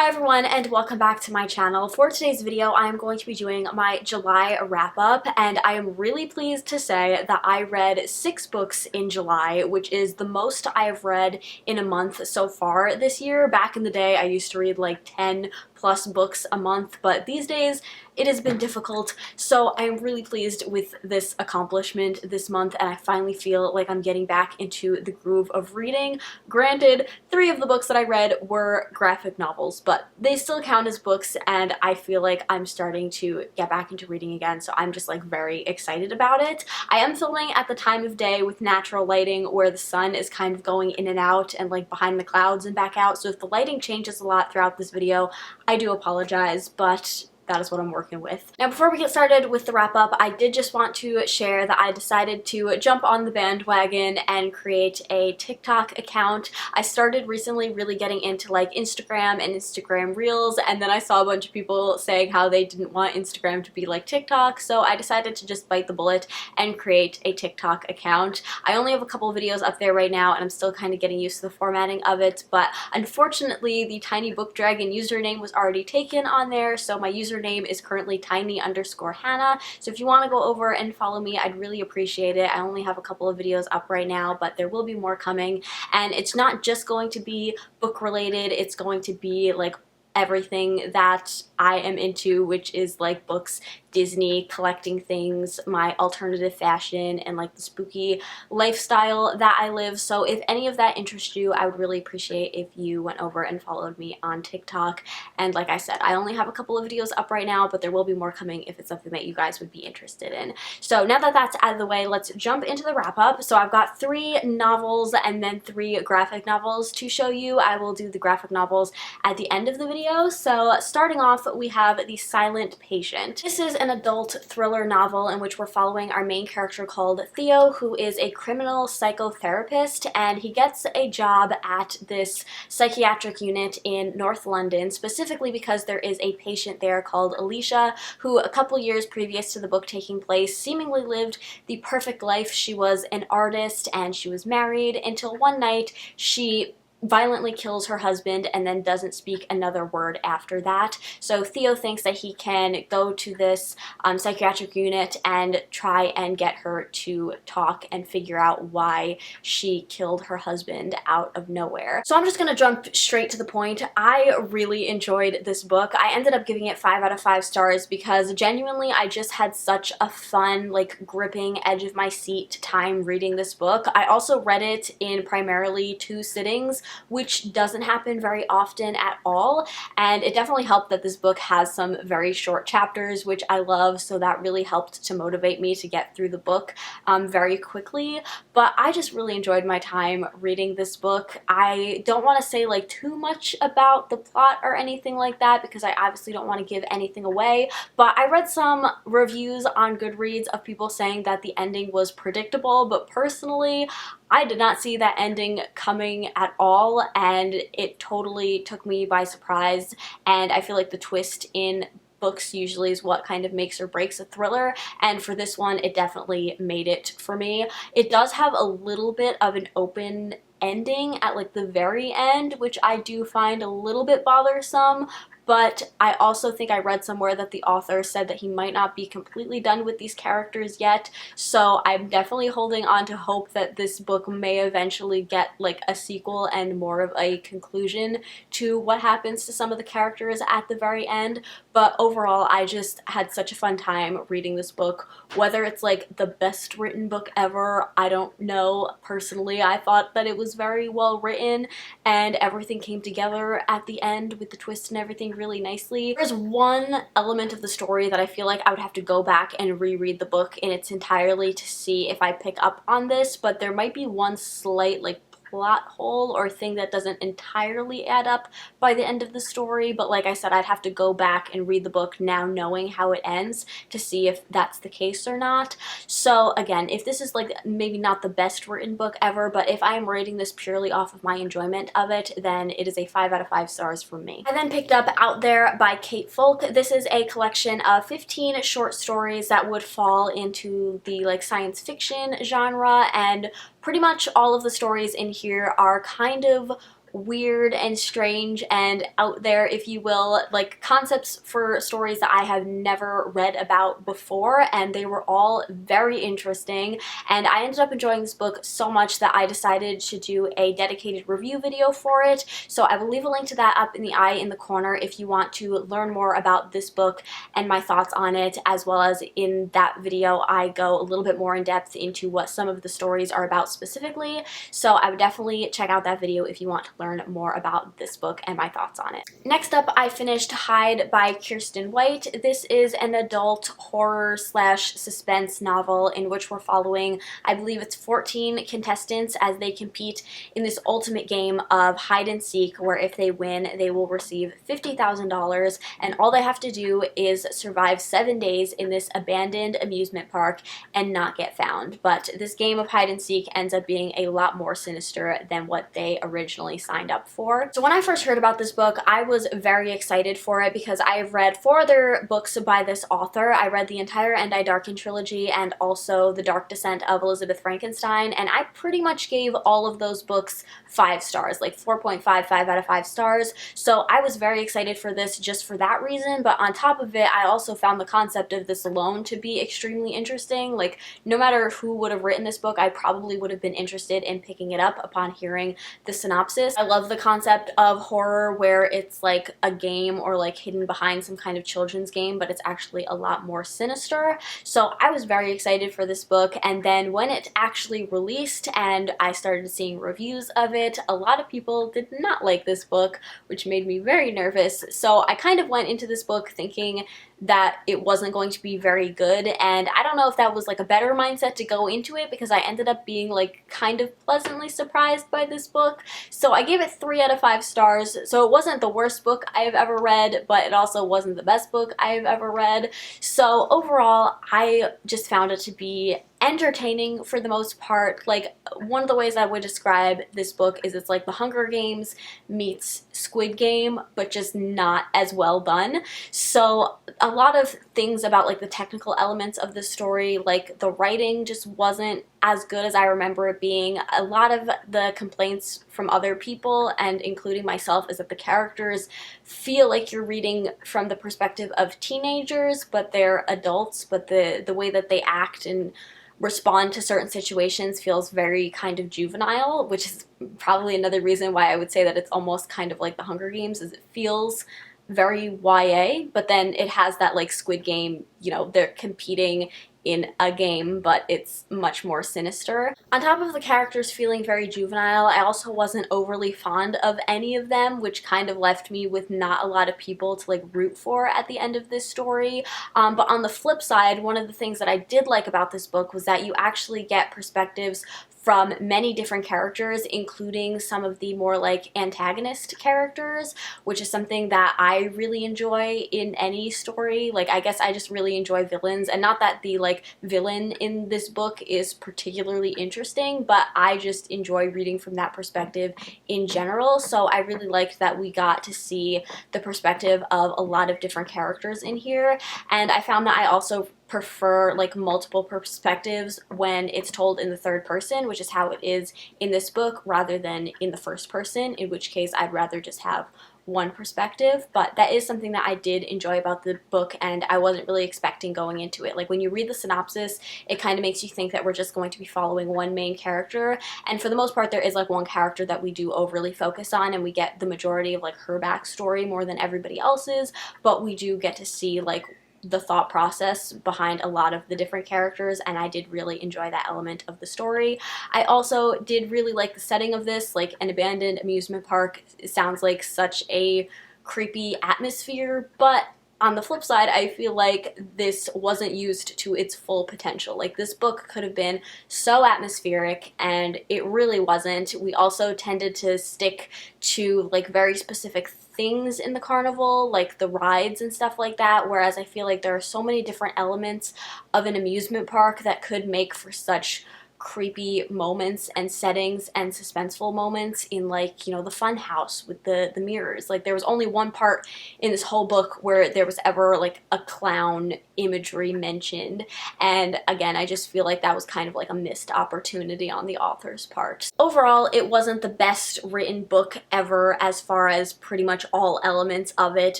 Hi everyone and welcome back to my channel. For today's video, I'm going to be doing my July wrap-up, and I am really pleased to say that I read 6 books in July, which is the most I have read in a month so far this year. Back in the day, I used to read like 10 plus books a month, but these days it has been difficult, so I am really pleased with this accomplishment this month, and I finally feel like I'm getting back into the groove of reading. Granted, 3 of the books that I read were graphic novels, but they still count as books, and I feel like I'm starting to get back into reading again, so I'm just like very excited about it. I am filming at the time of day with natural lighting where the sun is kind of going in and out and like behind the clouds and back out, so if the lighting changes a lot throughout this video, I do apologize, but that is what I'm working with. Now, before we get started with the wrap up, I did just want to share that I decided to jump on the bandwagon and create a TikTok account. I started recently really getting into like Instagram and Instagram Reels, and then I saw a bunch of people saying how they didn't want Instagram to be like TikTok, so I decided to just bite the bullet and create a TikTok account. I only have a couple of videos up there right now, and I'm still kind of getting used to the formatting of it, but unfortunately the Tiny Book Dragon username was already taken on there, so my username is currently tiny_Hannah. So if you want to go over and follow me, I'd really appreciate it. I only have a couple of videos up right now, but there will be more coming, and it's not just going to be book related, it's going to be like everything that I am into, which is like books, Disney, collecting things, my alternative fashion, and like the spooky lifestyle that I live. So if any of that interests you, I would really appreciate if you went over and followed me on TikTok. And like I said, I only have a couple of videos up right now, but there will be more coming if it's something that you guys would be interested in. So now that that's out of the way, let's jump into the wrap up. So I've got 3 novels and then 3 graphic novels to show you. I will do the graphic novels at the end of the video. So starting off, we have The Silent Patient. This is an adult thriller novel in which we're following our main character called Theo, who is a criminal psychotherapist, and he gets a job at this psychiatric unit in North London, specifically because there is a patient there called Alicia, who a couple years previous to the book taking place seemingly lived the perfect life. She was an artist and she was married until one night she violently kills her husband and then doesn't speak another word after that. So Theo thinks that he can go to this psychiatric unit and try and get her to talk and figure out why she killed her husband out of nowhere. So I'm just gonna jump straight to the point. I really enjoyed this book. I ended up giving it 5 out of 5 stars because genuinely I just had such a fun, like gripping, edge of my seat time reading this book. I also read it in primarily 2 sittings, which doesn't happen very often at all, and it definitely helped that this book has some very short chapters, which I love, so that really helped to motivate me to get through the book very quickly. But I just really enjoyed my time reading this book. I don't want to say like too much about the plot or anything like that because I obviously don't want to give anything away, but I read some reviews on Goodreads of people saying that the ending was predictable, but personally I did not see that ending coming at all, and it totally took me by surprise, and I feel like the twist in books usually is what kind of makes or breaks a thriller, and for this one it definitely made it for me. It does have a little bit of an open ending at like the very end, which I do find a little bit bothersome, but I also think I read somewhere that the author said that he might not be completely done with these characters yet, so I'm definitely holding on to hope that this book may eventually get like a sequel and more of a conclusion to what happens to some of the characters at the very end. But overall, I just had such a fun time reading this book. Whether it's like the best written book ever, I don't know. Personally, I thought that it was very well written and everything came together at the end with the twist and everything really nicely. There's one element of the story that I feel like I would have to go back and reread the book in its entirety to see if I pick up on this, but there might be one slight like plot hole or thing that doesn't entirely add up by the end of the story, but like I said, I'd have to go back and read the book now knowing how it ends to see if that's the case or not. So again, if this is like maybe not the best written book ever, but if I am rating this purely off of my enjoyment of it, then it is a 5 out of 5 stars from me. I then picked up Out There by Kate Folk. This is a collection of 15 short stories that would fall into the like science fiction genre, and pretty much all of the stories in here are kind of weird and strange and out there, if you will, like concepts for stories that I have never read about before, and they were all very interesting. And I ended up enjoying this book so much that I decided to do a dedicated review video for it. So I will leave a link to that up in the eye in the corner if you want to learn more about this book and my thoughts on it, as well as in that video I go a little bit more in depth into what some of the stories are about specifically. So I would definitely check out that video if you want to learn more about this book and my thoughts on it. Next up, I finished Hide by Kirsten White. This is an adult horror slash suspense novel in which we're following, I believe it's 14 contestants as they compete in this ultimate game of hide and seek, where if they win, they will receive $50,000, and all they have to do is survive 7 days in this abandoned amusement park and not get found. But this game of hide and seek ends up being a lot more sinister than what they originally signed up for. So when I first heard about this book, I was very excited for it because I have read 4 other books by this author. I read the entire And I Darken trilogy and also The Dark Descent of Elizabeth Frankenstein, and I pretty much gave all of those books 5 stars, like 4.55 out of 5 stars. So I was very excited for this just for that reason, but on top of it, I also found the concept of this alone to be extremely interesting. Like, no matter who would have written this book, I probably would have been interested in picking it up upon hearing the synopsis. I love the concept of horror where it's like a game or like hidden behind some kind of children's game, but it's actually a lot more sinister. So I was very excited for this book, and then when it actually released and I started seeing reviews of it, a lot of people did not like this book, which made me very nervous. So I kind of went into this book thinking that it wasn't going to be very good, and I don't know if that was like a better mindset to go into it because I ended up being like kind of pleasantly surprised by this book. So I gave it 3 out of 5 stars. So it wasn't the worst book I have ever read, but it also wasn't the best book I have ever read. So overall, I just found it to be entertaining for the most part. Like, one of the ways I would describe this book is it's like The Hunger Games meets Squid Game, but just not as well done. So a lot of things about like the technical elements of the story, like the writing just wasn't as good as I remember it being. A lot of the complaints from other people, and including myself, is that the characters feel like you're reading from the perspective of teenagers, but they're adults, but the way that they act and respond to certain situations feels very kind of juvenile, which is probably another reason why I would say that it's almost kind of like The Hunger Games, is it feels very YA, but then it has that like Squid Game, you know, they're competing in a game, but it's much more sinister. On top of the characters feeling very juvenile, I also wasn't overly fond of any of them, which kind of left me with not a lot of people to like root for at the end of this story. But on the flip side, one of the things that I did like about this book was that you actually get perspectives from many different characters, including some of the more like antagonist characters, which is something that I really enjoy in any story. Like, I guess I just really enjoy villains, and not that the like villain in this book is particularly interesting, but I just enjoy reading from that perspective in general. So I really liked that we got to see the perspective of a lot of different characters in here, and I found that I also prefer like multiple perspectives when it's told in the third person, which is how it is in this book, rather than in the first person, in which case I'd rather just have one perspective. But that is something that I did enjoy about the book, and I wasn't really expecting going into it. Like, when you read the synopsis, it kind of makes you think that we're just going to be following one main character, and for the most part there is like one character that we do overly focus on, and we get the majority of like her backstory more than everybody else's, but we do get to see like the thought process behind a lot of the different characters, and I did really enjoy that element of the story. I also did really like the setting of this, like an abandoned amusement park. It sounds like such a creepy atmosphere, but on the flip side, I feel like this wasn't used to its full potential. Like, this book could have been so atmospheric, and it really wasn't. We also tended to stick to like very specific things in the carnival, like the rides and stuff like that, whereas I feel like there are so many different elements of an amusement park that could make for such creepy moments and settings and suspenseful moments in, like, you know, the fun house with the mirrors. Like, there was only one part in this whole book where there was ever like a clown imagery mentioned, and again, I just feel like that was kind of like a missed opportunity on the author's part. Overall, it wasn't the best written book ever as far as pretty much all elements of it,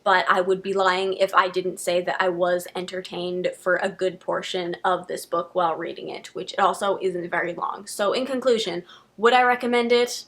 but I would be lying if I didn't say that I was entertained for a good portion of this book while reading it, which it also isn't very long. So in conclusion, would I recommend it?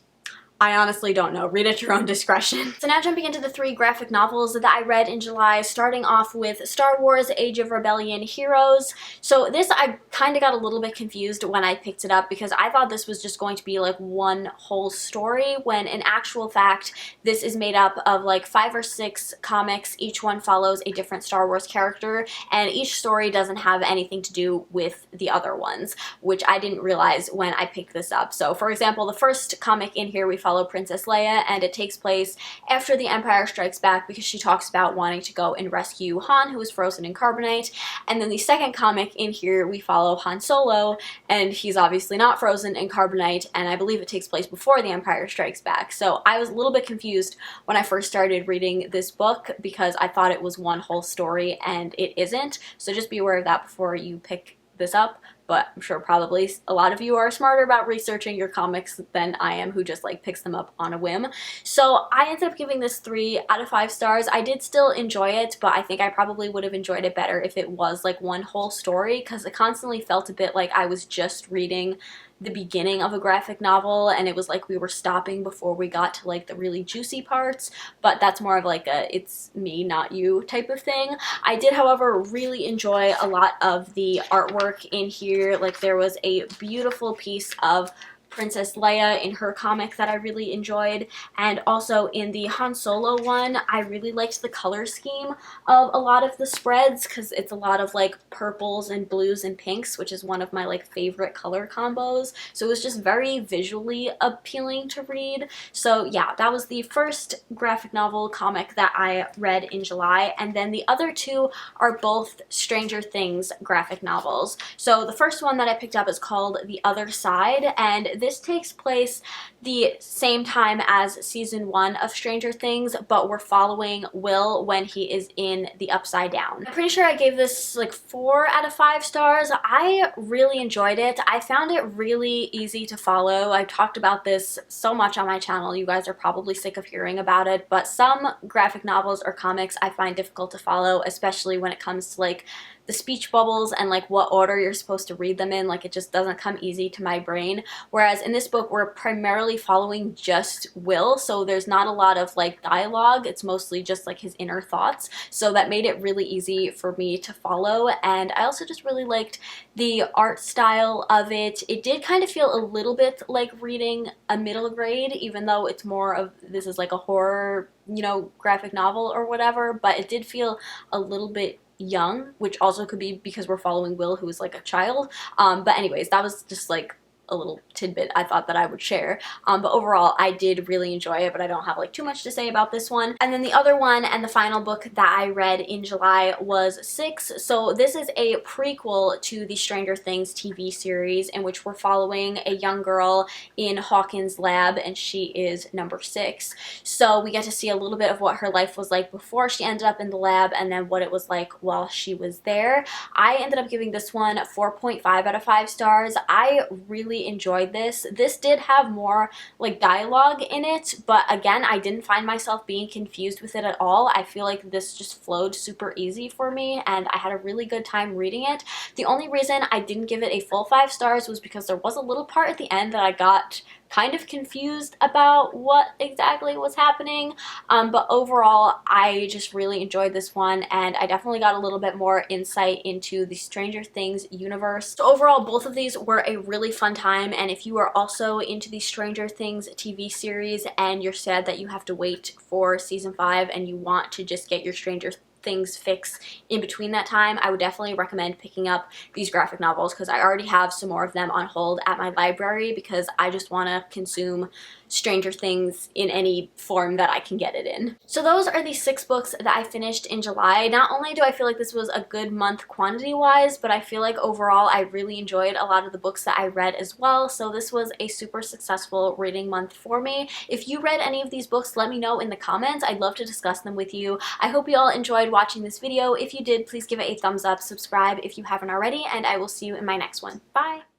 I honestly don't know. Read at your own discretion. So now jumping into the 3 graphic novels that I read in July, starting off with Star Wars Age of Rebellion Heroes. So this, I kind of got a little bit confused when I picked it up because I thought this was just going to be like one whole story, when in actual fact this is made up of like 5 or 6 comics. Each one follows a different Star Wars character, and each story doesn't have anything to do with the other ones, which I didn't realize when I picked this up. So for example, the first comic in here we follow Princess Leia, and it takes place after the Empire Strikes Back because she talks about wanting to go and rescue Han, who is frozen in carbonite. And then the second comic in here we follow Han Solo, and he's obviously not frozen in carbonite, and I believe it takes place before the Empire Strikes Back. So I was a little bit confused when I first started reading this book because I thought it was one whole story, and it isn't. So just be aware of that before you pick this up. But I'm sure probably a lot of you are smarter about researching your comics than I am, who just like picks them up on a whim. So I ended up giving this 3 out of 5 stars. I did still enjoy it, but I think I probably would have enjoyed it better if it was like one whole story, because it constantly felt a bit like I was just reading the beginning of a graphic novel, and it was like we were stopping before we got to like the really juicy parts. But that's more of like a it's me not you type of thing. I did, however, really enjoy a lot of the artwork in here. Like, there was a beautiful piece of Princess Leia in her comic that I really enjoyed, and also in the Han Solo one I really liked the color scheme of a lot of the spreads, because it's a lot of like purples and blues and pinks, which is one of my like favorite color combos. So it was just very visually appealing to read. So yeah, that was the first graphic novel comic that I read in July, and then the other 2 are both Stranger Things graphic novels. So the first one that I picked up is called The Other Side, and this takes place the same time as season 1 of Stranger Things, but we're following Will when he is in the Upside Down. I'm pretty sure I gave this like 4 out of 5 stars. I really enjoyed it. I found it really easy to follow. I've talked about this so much on my channel. You guys are probably sick of hearing about it, but some graphic novels or comics I find difficult to follow, especially when it comes to like the speech bubbles and like what order you're supposed to read them in. Like, it just doesn't come easy to my brain. Whereas in this book, we're primarily following just Will, so there's not a lot of like dialogue. It's mostly just like his inner thoughts. So that made it really easy for me to follow. And I also just really liked the art style of it. It did kind of feel a little bit like reading a middle grade, even though it's more of, this is like a horror, you know, graphic novel or whatever, but it did feel a little bit young, which also could be because we're following Will, who is like a child. But anyways, that was just like a little tidbit I thought that I would share. But overall, I did really enjoy it, but I don't have like too much to say about this one. And then the other one and the final book that I read in July was 6. So this is a prequel to the Stranger Things TV series, in which we're following a young girl in Hawkins' lab, and she is number 6. So we get to see a little bit of what her life was like before she ended up in the lab, and then what it was like while she was there. I ended up giving this one 4.5 out of 5 stars. I really enjoyed this. This did have more like dialogue in it, but again, I didn't find myself being confused with it at all. I feel like this just flowed super easy for me, and I had a really good time reading it. The only reason I didn't give it a full 5 stars was because there was a little part at the end that I got kind of confused about what exactly was happening, but overall I just really enjoyed this one, and I definitely got a little bit more insight into the Stranger Things universe. So overall, both of these were a really fun time, and if you are also into the Stranger Things TV series and you're sad that you have to wait for season 5 and you want to just get your Stranger Things fix in between that time, I would definitely recommend picking up these graphic novels, because I already have some more of them on hold at my library because I just want to consume Stranger Things in any form that I can get it in. So those are the 6 books that I finished in July. Not only do I feel like this was a good month quantity-wise, but I feel like overall I really enjoyed a lot of the books that I read as well, so this was a super successful reading month for me. If you read any of these books, let me know in the comments. I'd love to discuss them with you. I hope you all enjoyed watching this video. If you did, please give it a thumbs up, subscribe if you haven't already, and I will see you in my next one. Bye!